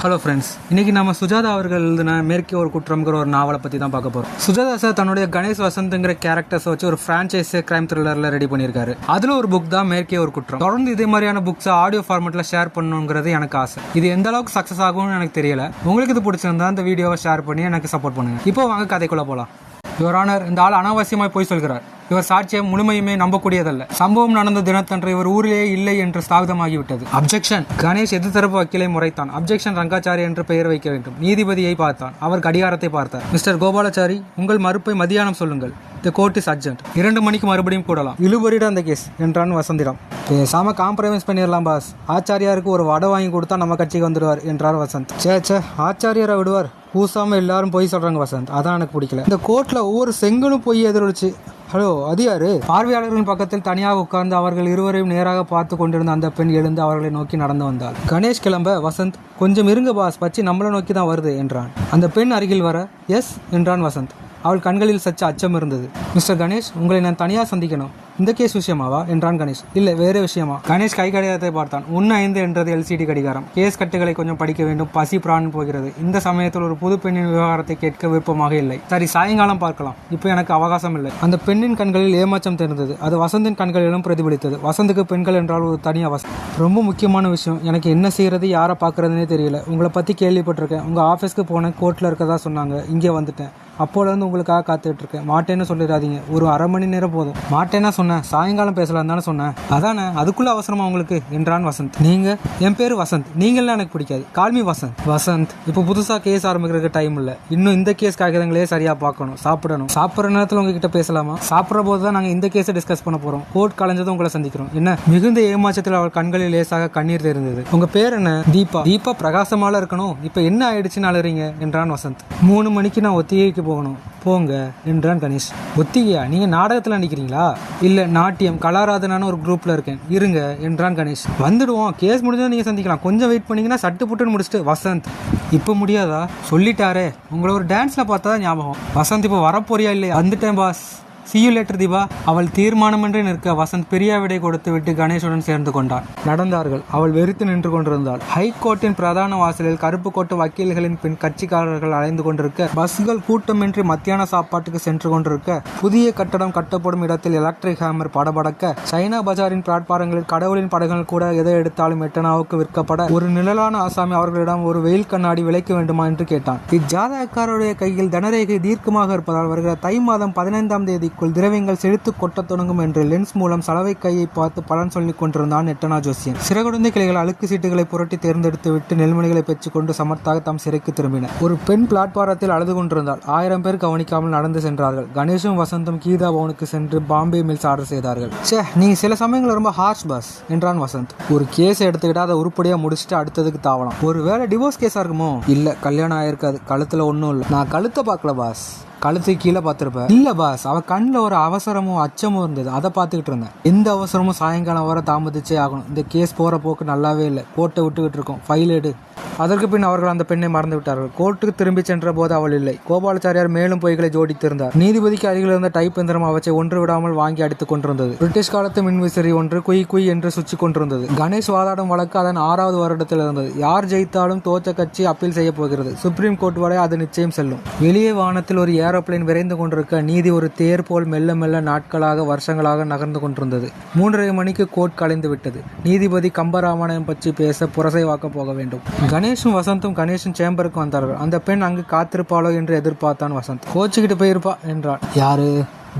Hello friends, இன்றைக்கி நம்ம சுஜாதா அவர்கள் எழுதின மேற்கே ஒரு குற்றம்ங்கிற ஒரு நாவலை பற்றி தான் பார்க்க போகிறோம். சுஜாதா சார் தன்னுடைய கணேஷ் வசந்த்ங்கிற கேரக்டர்ஸை வச்சு ஒரு ஃப்ரான்ச்சைஸை கிரைம் த்ரில்லரில் ரெடி பண்ணியிருக்காரு. அதில் ஒரு புக் தான் மேற்கே ஒரு குற்றம். தொடர்ந்து இதே மாதிரியான புக்ஸை ஆடியோ ஃபார்மேட்டில் ஷேர் பண்ணணுங்கிறது எனக்கு ஆசை. இது எந்த அளவுக்கு சக்ஸஸ் ஆகும்னு எனக்கு தெரியல. உங்களுக்கு இது பிடிச்சிருந்தா இந்த வீடியோவை ஷேர் பண்ணி எனக்கு சப்போர்ட் பண்ணுங்கள். இப்போ வாங்க கதைக்குள்ளே போகலாம். யுவர் ஆனர், இந்த ஆள் அனாவசியமாக போய் சொல்கிறார். இவர் சாட்சியம் முழுமையுமே நம்பக்கூடியதல்ல. சம்பவம் நடந்த தினத்தன்று இவர் ஊரிலேயே இல்லை என்று ஸ்தாபிதமாகிவிட்டது. அப்ஜெக்ஷன். கணேஷ் எதிர்த்தரப்பு வக்கீலை முறைத்தான். அப்ஜெக்ஷன். ரங்காச்சாரி என்று பெயர் வைக்க வேண்டும். நீதிபதியை பார்த்தான். அவர் கடிகாரத்தை பார்த்தார். மிஸ்டர் கோபாலாச்சாரி, உங்கள் மறுப்பை மதியானம் சொல்லுங்கள். The court is urgent. 2 மணிக்கு மறுபடியும் கூடலாம். இழுபறிட அந்த கேஸ் என்றான் வசந்திரம். பேசாம காம்ப்ரமைஸ் பண்ணிடலாம் பாஸ். ஆச்சாரியாருக்கு ஒரு வடை வாங்கி கொடுத்தா நம்ம கட்சிக்கு வந்துடுவார் என்றார் வசந்த். சே, ஆச்சாரியாரை விடுவார். பூசாம எல்லாரும் பொய் சொல்றாங்க வசந்த். அதான் எனக்கு பிடிக்கல. இந்த கோர்ட்ல ஒவ்வொரு செங்கலும் பொய் எதிரொலிச்சு. ஹலோ, அது யாரு? பார்வையாளர்களின் பக்கத்தில் தனியாக உட்கார்ந்து அவர்கள் இருவரையும் நேராக பார்த்து கொண்டிருந்த அந்த பெண் எழுந்து அவர்களை நோக்கி நடந்து வந்தாள். கணேஷ் கிளம்ப வசந்த், கொஞ்சம் இருங்க பாஸ், பச்சி நம்மளை நோக்கி தான் வருது என்றான். அந்த பெண் அருகில் வர எஸ் என்றான் வசந்த். அவள் கண்களில் சற்று அச்சம் இருந்தது. மிஸ்டர் கணேஷ், உங்களை நான் தனியாக சந்திக்கணும். இந்த கேஸ் விஷயமாவா என்றான் கணேஷ். இல்லை, வேறு விஷயமா? கணேஷ் கை கடிகாரத்தை பார்த்தான். 1:05 என்றது எல்சிடி கடிகாரம். கேஸ் கட்டுகளை கொஞ்சம் படிக்க வேண்டும். பசி பிராணன் போகிறது. இந்த சமயத்தில் ஒரு புது பெண்ணின் விவகாரத்தை கேட்க விருப்பமாக இல்லை. சரி, சாயங்காலம் பார்க்கலாம். இப்போ எனக்கு அவகாசம் இல்லை. அந்த பெண்ணின் கண்களில் ஏமாற்றம் தெரிந்தது. அது வசந்தின் கண்களிலும் பிரதிபலித்தது. வசந்துக்கு பெண்கள் என்றால் ஒரு தனி அவசரம். ரொம்ப முக்கியமான விஷயம். எனக்கு என்ன செய்யறது, யாரை பார்க்கறதுனே தெரியல. உங்களை பற்றி கேள்விப்பட்டிருக்கேன். உங்கள் ஆஃபீஸ்க்கு போனேன். கோர்ட்டில் இருக்கதா சொன்னாங்க. இங்கே வந்துட்டேன். அப்போலேருந்து உங்களுக்காக காத்துட்டு இருக்கேன். மாட்டேன்னு சொல்லிடாதீங்க. ஒரு அரை மணி நேரம் போதும். மாட்டேன்னா சொன்னேன். சாயங்காலம் பேசலாம் தானே சொன்னேன். அதானே, அதுக்குள்ள அவசரமா உங்களுக்கு என்றான் வசந்த். நீங்க? என் பேரு வசந்த். நீங்கள்லாம் எனக்கு பிடிக்காது. கால்மி வசந்த். வசந்த், இப்போ புதுசாக கேஸ் ஆரம்பிக்கிறதுக்கு டைம் இல்லை. இன்னும் இந்த கேஸ் காகிதங்களே சரியா பார்க்கணும். சாப்பிடணும். சாப்பிட்ற நேரத்தில் உங்ககிட்ட பேசலாமா? சாப்பிட்ற போது தான் நாங்கள் இந்த கேஸை டிஸ்கஸ் பண்ண போறோம். கோர்ட் கலைஞ்சதும் உங்களை சந்திக்கிறோம். என்ன? மிகுந்த ஏமாற்றத்தில் அவள் கண்களில் லேசாக கண்ணீர் தெரிந்தது. உங்க பேர் என்ன? தீபா. தீபா பிரகாசமால இருக்கணும். இப்போ என்ன ஆயிடுச்சுன்னு அழுறீங்க என்றான் வசந்த். 3 மணிக்கு நான் ஒத்திகைக்கு போகணும். போங்க என்றான் கணேஷ். ஒத்திகையா? நீங்க நாடகத்தில் நடிக்கிறீங்களா? இல்ல, நாட்டியம் கலாராதனான ஒரு குரூப்ல இருக்கேன். இருங்க என்றான் கணேஷ். வந்துடுவோம். கேஸ் முடிஞ்சா நீங்க சந்திக்கலாம். கொஞ்சம் வெயிட் பண்ணீங்கன்னா சட்டு புட்டுன்னு முடிச்சுட்டு. வசந்த், இப்ப முடியாதா? சொல்லிட்டாரே. உங்களை ஒரு டான்ஸ்ல பார்த்தா ஞாபகம். வசந்த், இப்போ வரப்போறியா? இல்லையா? வந்துட்டேன் boss. See you later Deepa. அவள் தீர்மானமின்றி நிற்க வசந்த் பெரிய விடை கொடுத்து விட்டு கணேஷுடன் சேர்ந்து கொண்டான். நடந்தார்கள். அவள் வெறுத்து நின்று கொண்டிருந்தாள். ஹைகோர்ட்டின் பிரதான வாசலில் கருப்பு கோட்டு வக்கீல்களின் பின் கட்சிக்காரர்கள் அலைந்து கொண்டிருக்க, பஸ்கள் கூட்டமின்றி மத்தியான சாப்பாட்டுக்கு சென்று கொண்டிருக்க, புதிய கட்டடம் கட்டப்படும் இடத்தில் எலக்ட்ரிக் ஹேமர் படபடக்க, சைனா பஜாரின் பிளாட்பாரங்களில் கடவுளின் படங்கள் கூட எதை எடுத்தாலும் எட்டனாவுக்கு விற்கப்பட, ஒரு நிழலான ஆசாமி அவர்களிடம் ஒரு வெயில் கண்ணாடி விலைக்கு வேண்டுமா என்று கேட்டான். இஜாதகக்காரருடைய கையில் தனரேகை தீர்க்கமாக இருப்பதால் வருகிற தை மாதம் 15ஆம் தேதி திரவியங்கள் செழித்து கொட்ட தொடங்கும் என்று லென்ஸ் மூலம் சலவை கையை பார்த்து பலன் சொல்லிக் கொண்டிருந்தான் எட்டனா ஜோசியன். சிறகுடந்த கிளைகள் அழுக்கு சீட்டுகளை புரட்டி தேர்ந்தெடுத்து விட்டு நெல்மணிகளை பெற்றுக்கொண்டு சமர்த்தாக தம் சிறைக்கு திரும்பின. ஒரு பெண் பிளாட்பாரத்தில் அழுது கொண்டிருந்தாள். 1000 பேர் கவனிக்காமல் நடந்து சென்றார்கள். கணேஷும் வசந்தும் கீதா பவனுக்கு சென்று பாம்பே மில்ஸ் ஆர்டர் செய்தார்கள். நீங்க சில சமயங்கள் ரொம்ப ஹார்ஷ் பாஸ் என்றான் வசந்த். ஒரு கேஸ் எடுத்துக்கிட்டா அதை உருப்படியா முடிச்சுட்டு அடுத்ததுக்கு தாவலாம். ஒரு வேளை டிவோர்ஸ் கேஸா இருக்குமோ? இல்ல, கல்யாணம் ஆயிருக்காது. கழுத்துல ஒன்றும் இல்லை. நான் கழுத்தை பார்க்கல பாஸ். கழுத்தை கீழே பார்த்துருப்பேன். இல்ல பாஸ், அவ கண்ணில் ஒரு அவசரமும் அச்சமும் இருந்தது. அதை பார்த்துக்கிட்டு இருந்தேன். எந்த அவசரமும் சாயங்காலம் வர தாமதிச்சே ஆகணும். இந்த கேஸ் போற போக்கு நல்லாவே இல்லை. கோர்ட்டை விட்டுக்கிட்டு இருக்கோம். ஃபைல் எடு. அதற்கு பின் அவர்கள் அந்த பெண்ணை மறந்து விட்டார்கள். கோர்ட்டுக்கு திரும்பி சென்ற போது அவள் இல்லை. கோபாலாச்சாரியார் மேலும் பொய்களை ஜோடித்திருந்தார். நீதிபதிக்கு அருகில் இருந்த டைப் எந்திரம் அவற்றை ஒன்று விடாமல் வாங்கி அடித்துக் கொண்டிருந்தது. பிரிட்டிஷ் காலத்து மின்விசிறி ஒன்று குய் குய் என்று சுற்றி கொண்டிருந்தது. கணேஷ் வாதாடும் வழக்கு அதன் 6வது வருடத்தில் இருந்தது. யார் ஜெயித்தாலும் தோற்ற கட்சி அப்பீல் செய்ய போகிறது. சுப்ரீம் கோர்ட் வரை அது நிச்சயம் செல்லும். வெளியே வானத்தில் ஒரு ஏரோப்ளேன் விரைந்து கொண்டிருக்க, நீதி ஒரு தேர் போல் மெல்ல மெல்ல நாட்களாக வருஷங்களாக நகர்ந்து கொண்டிருந்தது. 3:30 மணிக்கு கோர்ட் கலைந்து விட்டது. நீதிபதி கம்பராமாயணம் பற்றி பேச புரசை வாக்க போக வேண்டும். கணேஷும் வசந்தும் கணேஷும் சேம்பருக்கு வந்தார்கள். அந்த பெண் அங்கு காத்திருப்பாளோ என்று எதிர்பார்த்தான் வசந்த். கோச்சுக்கிட்டு போயிருப்பா என்றான். யாரு?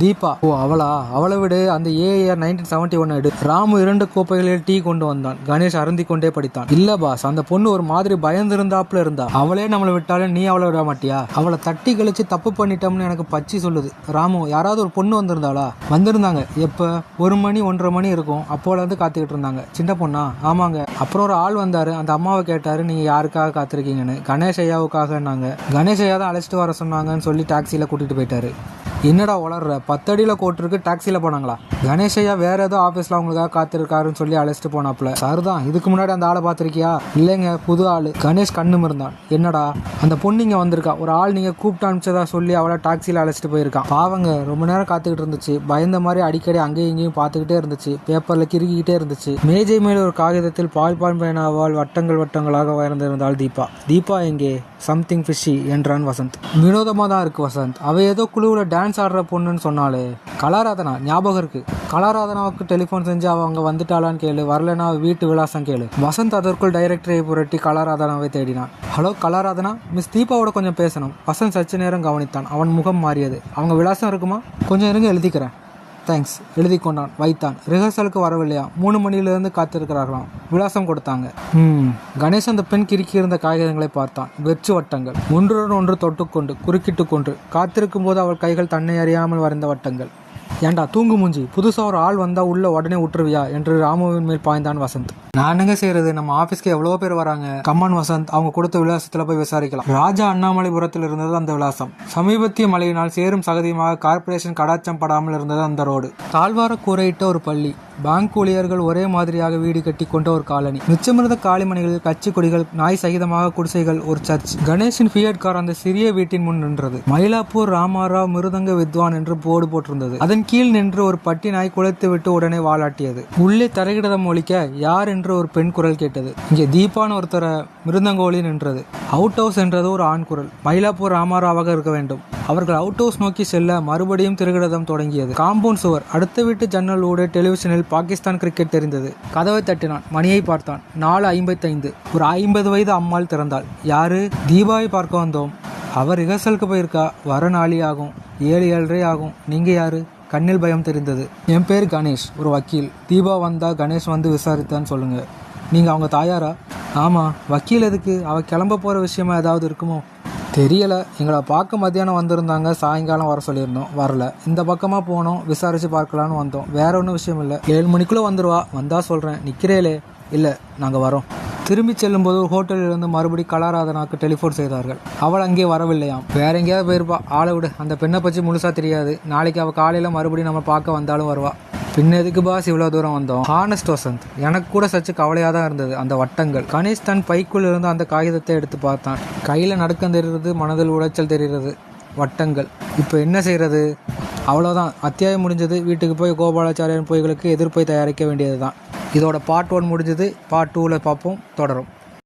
தீபா. ஓ, அவளா? அவளை விடு. அந்த AAR 1971 எடு. ராமு 2 கோப்பைகளில் டீ கொண்டு வந்தான். கணேஷ் அருந்தி கொண்டே படித்தான். இல்ல பாஸ், அந்த பொண்ணு ஒரு மாதிரி பயந்திருந்தாப்புல இருந்தா. அவளே நம்மளை விட்டாலும் நீ அவளை விட மாட்டியா? அவளை தட்டி கழிச்சு தப்பு பண்ணிட்டோம்னு எனக்கு பச்சி சொல்லுது. ராமு, யாராவது ஒரு பொண்ணு வந்திருந்தாளா? வந்திருந்தாங்க. எப்ப? 1 மணி 1:30 மணி இருக்கும். அப்போல இருந்து காத்துக்கிட்டு இருந்தாங்க. சின்ன பொண்ணா? ஆமாங்க. அப்புறம் ஒரு ஆள் வந்தாரு. அந்த அம்மாவை கேட்டாரு, நீங்க யாருக்காக காத்திருக்கீங்கன்னு. கணேஷ் ஐயாவுக்காக. கணேஷ் ஐயா தான் அழைச்சிட்டு வர சொன்னாங்கன்னு சொல்லி டாக்ஸியில கூட்டிட்டு போயிட்டாரு. என்னடா வளர்ற 10 அடியில் கோட்டிருக்கு டாக்ஸியில் போனாங்களா? கணேஷையா வேற ஏதோ ஆஃபீஸில் அவங்களுக்காக காத்திருக்காருன்னு சொல்லி அழைச்சிட்டு போனாப்புல. சார் தான் இதுக்கு முன்னாடி அந்த ஆளை பார்த்துருக்கியா? இல்லைங்க, புது ஆள். கணேஷ் கண்ணும் இருந்தான். என்னடா அந்த பொண்ணு இங்கே வந்திருக்கா, ஒரு ஆள் நீங்கள் கூப்பிட்டு அனுப்பிச்சதா சொல்லி அவளை டாக்ஸியில் அழைச்சிட்டு போயிருக்கான். பாவங்க ரொம்ப நேரம் காத்துக்கிட்டு இருந்துச்சு. பயந்த மாதிரி அடிக்கடி அங்கேயும் இங்கேயும் பார்த்துக்கிட்டே இருந்துச்சு. பேப்பரில் கிறுக்கிக்கிட்டே இருந்துச்சு. மேஜை மேல் ஒரு காகிதத்தில் பால் பேனாவால் வட்டங்கள் வட்டங்களாக வரைந்திருந்தாள் தீபா. தீபா எங்கே? சம்திங் ஃபிஷி என்றான் வசந்த். வினோதமாக தான் இருக்கு வசந்த். அவ ஏதோ குழுவில் டான்ஸ் ஆடுற பொண்ணுன்னு சொன்னாலே. கலாராதனா ஞாபகம் இருக்கு. கலாராதனாவுக்கு டெலிஃபோன் செஞ்சு அவங்க வந்துட்டாளான்னு கேளு, வரலனா வீட்டு விலாசம் கேளு. வசந்த் அதற்குள் டைரக்டரை புரட்டி கலாராதனாவை தேடினான். ஹலோ கலாராதனா, மிஸ் தீபாவோட கொஞ்சம் பேசணும். வசந்த் சற்று நேரம் கவனித்தான். அவன் முகம் மாறியது. அவங்க விலாசம் இருக்குமா? கொஞ்சம் இருங்க, எழுதிக்கிறேன். தேங்க்ஸ். எழுதி கொண்டான். வைத்தான். ரிஹர்சலுக்கு வரவில்லையா? 3 மணியிலிருந்து காத்திருக்கிறார்களாம். விலாசம் கொடுத்தாங்க. கணேஷ் அந்த பெண் கிறுக்கி இருந்த காகிதங்களை பார்த்தான். வெற்று வட்டங்கள், ஒன்றுடன் ஒன்று தொட்டுக்கொண்டு குறுக்கிட்டு கொண்டு காத்திருக்கும் போது அவள் கைகள் தன்னை அறியாமல் வரைந்த வட்டங்கள். ஏண்டா தூங்கு மூஞ்சி, புதுசா ஒரு ஆள் வந்தா உள்ள உடனே விட்டுருவியா என்று ராமுவின் மேல் பாய்ந்தான் வசந்த். நான் என்னங்க செய்யறது, நம்ம ஆபீஸ்க்கு எவ்வளவோ பேர் வராங்க. கம்மான் வசந்த், அவங்க கொடுத்த விலாசத்துல போய் விசாரிக்கலாம். ராஜா அண்ணாமலைபுரத்தில் இருந்தது அந்த விலாசம். சமீபத்திய மழையினால் சேரும் சகதியமாக கார்பரேஷன் கடாச்சம் படாமல் இருந்தது அந்த ரோடு. தாழ்வார கூரையிட்ட ஒரு பள்ளி, பேங்க் ஊழியர்கள் ஒரே மாதிரியாக வீடு கட்டி கொண்ட ஒரு காலனி, மிச்சமிருந்த காலிமணிகளில் கட்சி கொடிகள், நாய் சகிதமாக குடிசைகள், ஒரு சர்ச். கணேஷின் ஃபியட் கார் அந்த சிறிய வீட்டின் முன் நின்றது. மயிலாப்பூர் ராமாராவ் மிருதங்க வித்வான் என்று போர்டு போட்டிருந்தது. அதன் கீழ் நின்று ஒரு பட்டி நாய் குலைத்து விட்டு உடனே வாலாட்டியது. உள்ளே தரையிடதம் ஒலிக்க யார் என்று ஒரு பெண் குரல் கேட்டது. இங்கே தீபான்னு ஒருத்தர மிருதங்கோலி நின்றது. அவுட் ஹவுஸ் என்றது ஒரு ஆண் குரல். மயிலாப்பூர் ராமாராவாக இருக்க வேண்டும். அவர்கள் அவுட் ஹவுஸ் நோக்கி செல்ல மறுபடியும் திருகிடதம் தொடங்கியது. காம்பவுண்ட் சுவர், அடுத்த வீட்டு ஜன்னல் ஊடே டெலிவிஷனில் பாகிஸ்தான் கிரிக்கெட் தெரிந்தது. கதவை தட்டினான். மணியை பார்த்தான். 4:55. ஒரு 50 வயது அம்மாள் திறந்தாள். யாரு? தீபாவை பார்க்க வந்தோம். அவர் ரிஹர்சலுக்கு போயிருக்கா. வர நாளி ஆகும். 7-7:30 ஆகும். நீங்க யாரு? கண்ணில் பயம் தெரிந்தது. என் பேர் கணேஷ், ஒரு வக்கீல். தீபா வந்தா கணேஷ் வந்து விசாரித்தான்னு சொல்லுங்க. நீங்க அவங்க தாயாரா? ஆமா. வக்கீல் எதுக்கு? அவ கிளம்ப போற விஷயமா ஏதாவது இருக்குமோ? தெரியல. எங்களை பார்க்க மத்தியானம் வந்திருந்தாங்க. சாயங்காலம் வர சொல்லியிருந்தோம். வரல. இந்த பக்கமாக போனோம். விசாரித்து பார்க்கலான்னு வந்தோம். வேற ஒன்றும் விஷயம் இல்லை. 7 மணிக்குள்ளே வந்துடுவா. வந்தா சொல்கிறேன். நிற்கிறேலே. இல்லை, நாங்கள் வரோம். திரும்பி செல்லும்போது ஹோட்டலிலிருந்து மறுபடி கலாராதனாக்கு டெலிஃபோன் செய்தார்கள். அவள் அங்கே வரவில்லையாம். வேற எங்கேயாவது போயிருப்பா. ஆளை விடு. அந்த பெண்ணை பற்றி முழுசாக தெரியாது. நாளைக்கு அவள் காலையில் மறுபடியும் நம்ம பார்க்க வந்தாலும் வருவா. பின்ன எதுக்கு பாஸ் இவ்வளோ தூரம் வந்தோம்? ஹானஸ்ட் வசந்த், எனக்கு கூட சற்று கவலையாக தான் இருந்தது அந்த வட்டங்கள். கணேஷ் தன் பைக்குள் இருந்து அந்த காகிதத்தை எடுத்து பார்த்தான். கையில் நடுக்கம் தெரிகிறது, மனதில் உளைச்சல் தெரிகிறது. வட்டங்கள். இப்போ என்ன செய்கிறது? அவ்வளோதான், அத்தியாயம் முடிஞ்சது. வீட்டுக்கு போய் கோபாலாச்சாரியன் பொய்களுக்கு எதிர்ப்பை தயாரிக்க வேண்டியது தான். இதோட பார்ட் 1 முடிஞ்சது. பார்ட் 2ல பார்ப்போம். தொடரும்.